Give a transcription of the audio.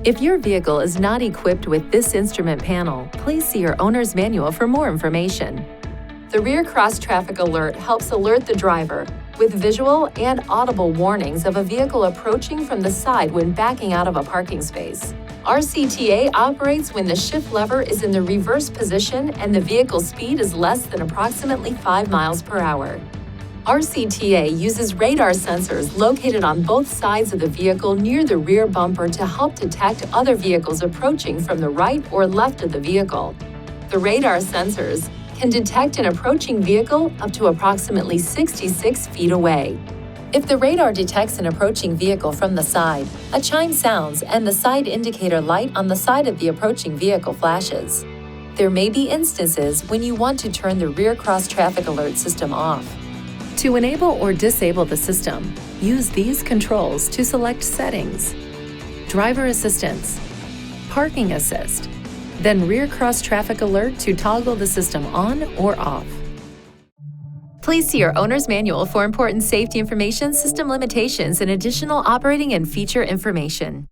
If your vehicle is not equipped with this instrument panel, please see your owner's manual for more information. The rear cross-traffic alert helps alert the driver with visual and audible warnings of a vehicle approaching from the side when backing out of a parking space. RCTA operates when the shift lever is in the reverse position and the vehicle's speed is less than approximately 5 miles per hour. RCTA uses radar sensors located on both sides of the vehicle near the rear bumper to help detect other vehicles approaching from the right or left of the vehicle. The radar sensors can detect an approaching vehicle up to approximately 66 feet away. If the radar detects an approaching vehicle from the side, a chime sounds and the side indicator light on the side of the approaching vehicle flashes. There may be instances when you want to turn the rear cross-traffic alert system off. To enable or disable the system, use these controls to select Settings, Driver Assistance, Parking Assist, then Rear Cross-Traffic Alert to toggle the system on or off. Please see your owner's manual for important safety information, system limitations, and additional operating and feature information.